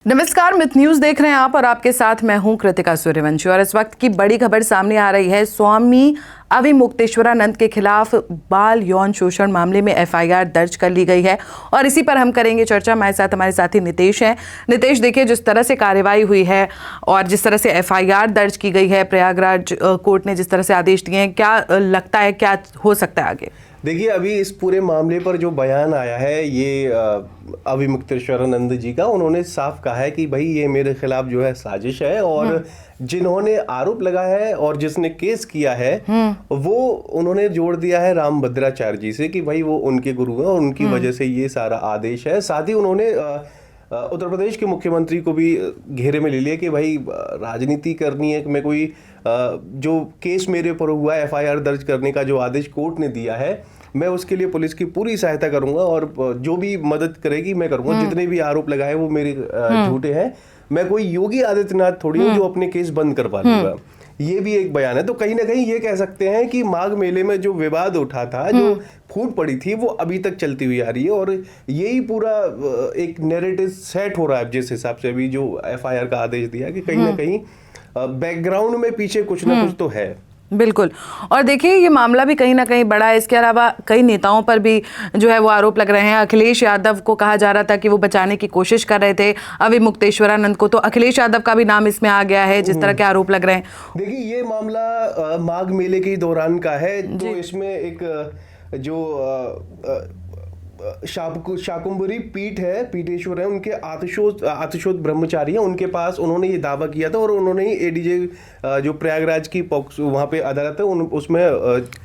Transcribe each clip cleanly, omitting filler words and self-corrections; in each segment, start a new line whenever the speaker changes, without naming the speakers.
नमस्कार, myth news देख रहे हैं आप और आपके साथ मैं हूं कृतिका सूर्यवंशी। और इस वक्त की बड़ी खबर सामने आ रही है। स्वामी अविमुक्तेश्वरानंद के खिलाफ बाल यौन शोषण मामले में एफआईआर दर्ज कर ली गई है और इसी पर हम करेंगे चर्चा। हमारे साथी नितेश हैं। नितेश, देखिए, जिस तरह से कार्रवाई हुई है और जिस तरह से एफआईआर दर्ज की गई है, प्रयागराज कोर्ट ने जिस तरह से आदेश दिए हैं, क्या लगता है क्या हो सकता है आगे?
देखिए, अभी इस पूरे मामले पर जो बयान आया है ये अविमुक्तेश्वरानंद जी का, उन्होंने साफ कहा है कि भाई ये मेरे खिलाफ जो है साजिश है और जिन्होंने आरोप लगाया है और जिसने केस किया है वो उन्होंने जोड़ दिया है रामभद्राचार्य जी से कि भाई वो उनके गुरु हैं और उनकी वजह से ये सारा आदेश है। साथ ही उन्होंने उत्तर प्रदेश के मुख्यमंत्री को भी घेरे में ले लिया कि भाई राजनीति करनी है, मैं कोई जो केस मेरे ऊपर हुआ है, एफआईआर दर्ज करने का जो आदेश कोर्ट ने दिया है, मैं उसके लिए पुलिस की पूरी सहायता करूंगा और जो भी मदद करेगी मैं करूंगा। जितने भी आरोप लगाए वो मेरे झूठे हैं। मैं कोई योगी आदित्यनाथ थोड़ी हूँ जो अपने केस बंद करवा दूंगा। ये भी एक बयान है। तो कहीं ना कहीं ये कह सकते हैं कि माघ मेले में जो विवाद उठा था, जो फूट पड़ी थी, वो अभी तक चलती हुई आ रही है और यही पूरा एक नैरेटिव सेट हो रहा है जिस हिसाब से अभी जो एफआईआर का आदेश दिया कि कहीं ना कहीं बैकग्राउंड में पीछे कुछ ना कुछ तो है।
बिल्कुल। और देखिए, ये मामला भी कहीं ना कहीं बड़ा है। इसके अलावा कई नेताओं पर भी जो है वो आरोप लग रहे हैं। अखिलेश यादव को कहा जा रहा था कि वो बचाने की कोशिश कर रहे थे अविमुक्तेश्वरानंद को, तो अखिलेश यादव का भी नाम इसमें आ गया है जिस तरह के आरोप लग रहे हैं।
देखिए, ये मामला माघ मेले के दौरान का है। तो इसमें एक जो शाकुंभरी पीठ है, पीठेश्वर है, उनके आतिशोध ब्रह्मचारी हैं, उनके पास उन्होंने ये दावा किया था और उन्होंने ही एडीजे जो प्रयागराज की वहां पे अदालत है उसमें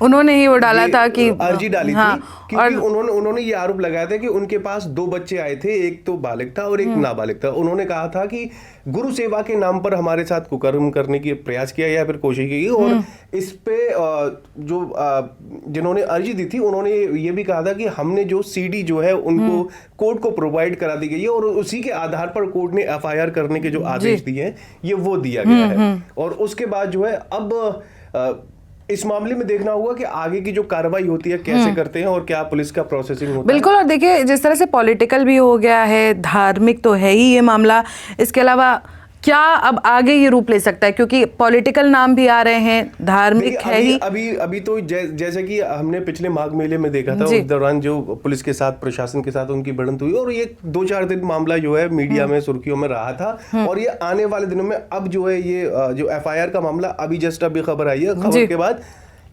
उन्होंने ही वो डाला था कि
अर्जी डाली थी क्योंकि उन्होंने ये आरोप लगाया था कि उनके पास दो बच्चे आए थे, एक तो बालिग था और एक नाबालिग था। उन्होंने कहा था कि गुरु सेवा के नाम पर हमारे साथ कुकर्म करने की प्रयास किया या फिर कोशिश की और इस पे जो जिन्होंने अर्जी दी थी उन्होंने ये भी कहा था कि हमने जो सीडी जो है उनको कोर्ट को प्रोवाइड करा दी गई है और उसी के आधार पर कोर्ट ने एफआईआर करने के जो आदेश दिए हैं ये वो दिया गया है। और उसके बाद जो है अब इस मामले में देखना होगा कि आगे की जो कार्रवाई होती है कैसे करते हैं और क्या पुलिस का प्रोसेसिंग होता है।
बिल्कुल। और देखिए, जिस तरह से पॉलिटिकल भी हो गया है, धार्मिक तो है ही ये मामला, इसके अलावा क्या अब आगे ये रूप ले सकता है? क्योंकि पॉलिटिकल नाम भी आ रहे हैं, धार्मिक है ही।
अभी तो जैसे कि हमने पिछले माघ मेले में देखा था, उस दौरान जो पुलिस के साथ, प्रशासन के साथ उनकी भिड़ंत हुई और ये 2-4 दिन मामला जो है मीडिया में सुर्खियों में रहा था। और ये आने वाले दिनों में अब जो है ये जो एफआईआर का मामला अभी जस्ट अभी खबर आई है, खबर के बाद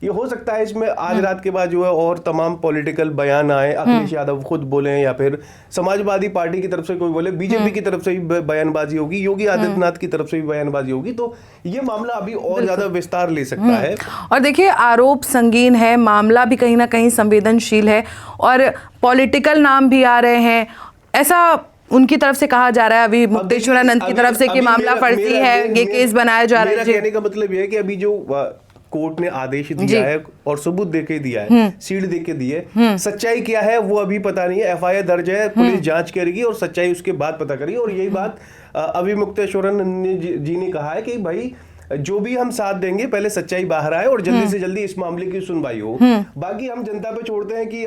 ये हो सकता है इसमें आज रात के बाद जो है और तमाम पॉलिटिकल बयान आए, अखिलेश यादव खुद बोले या फिर समाजवादी पार्टी की तरफ से कोई बोले, बीजेपी की तरफ से भी बयानबाजी होगी, योगी आदित्यनाथ की तरफ से भी बयानबाजी होगी। तो ये मामला अभी और ज्यादा विस्तार ले सकता है।
और देखिए, आरोप संगीन है, मामला भी कहीं ना कहीं संवेदनशील है और पॉलिटिकल नाम भी आ रहे हैं, ऐसा उनकी तरफ से कहा जा रहा है, अविमुक्तेश्वरानंद की तरफ से कि मामला फर्जी है, ये केस बनाया जा रहा है।
कहने का मतलब यह है कि अभी जो कोर्ट ने आदेश दिया है और सबूत देके दिया है, सील देके दी है, सच्चाई क्या है वो अभी पता नहीं है। एफआईआर दर्ज है, पुलिस जांच करेगी और सच्चाई उसके बाद पता करेगी। और यही बात अविमुक्तेश्वरानंद जी ने कहा है कि भाई जो भी हम साथ देंगे, पहले सच्चाई बाहर आए और जल्दी से जल्दी इस मामले की सुनवाई हो। बाकी हम जनता पे छोड़ते हैं कि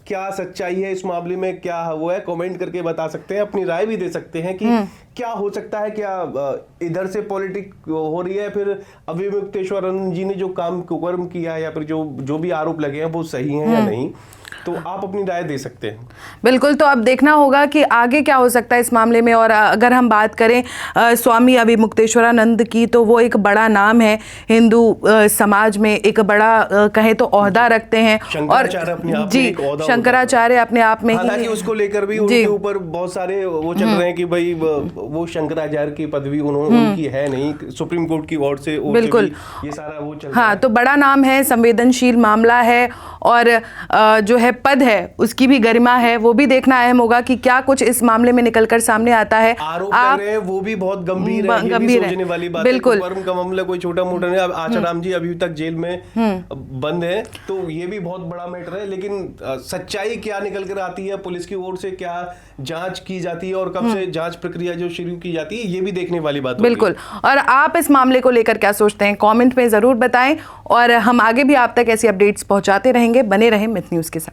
क्या सच्चाई है इस मामले में, क्या वो है, कमेंट करके बता सकते हैं, अपनी राय भी दे सकते हैं कि क्या हो सकता है, क्या इधर से पॉलिटिक हो रही है, फिर अविमुक्तेश्वरानंद जी ने जो काम कुकर्म किया है या फिर जो भी आरोप लगे हैं वो सही है या नहीं। तो आप अपनी राय दे सकते हैं।
बिल्कुल। तो अब देखना होगा कि आगे क्या हो सकता है इस मामले में। और अगर हम बात करें स्वामी अविमुक्तेश्वरानंद की, तो वो एक बड़ा नाम है हिंदू समाज में, एक बड़ा कहे तो ओहदा रखते हैं। और जी, शंकराचार्य अपने आप में,
हालांकि उसको लेकर भी उनके ऊपर बहुत सारे वो चल रहे हैं कि भाई वो शंकराचार्य की पदवी उनकी है नहीं, सुप्रीम कोर्ट की ओर से
बिल्कुल
ये सारा वो चल रहा है।
हाँ, तो बड़ा नाम है, संवेदनशील मामला है और जो है पद है उसकी भी गरिमा है, वो भी देखना अहम होगा कि क्या कुछ इस मामले में निकलकर सामने आता है।
आरोप लग रहे हैं वो भी बहुत गंभीर है, ये भी सोचने वाली बात है।
बिल्कुल,
कुकर्म का मामला कोई छोटा मोटा नहीं। अब आचाराम जी अभी तक जेल में बंद है, तो ये भी बहुत बड़ा मैटर है। लेकिन सच्चाई क्या निकल कर आती है, पुलिस की ओर से क्या जांच की जाती है और कब से जांच प्रक्रिया जो शुरू की जाती है, ये भी देखने वाली बात होगी।
बिल्कुल। और आप इस मामले को लेकर क्या सोचते हैं, कमेंट में जरूर बताएं और हम आगे भी आप तक ऐसी अपडेट्स पहुंचाते रहेंगे। बने रहें मिथ न्यूज के साथ।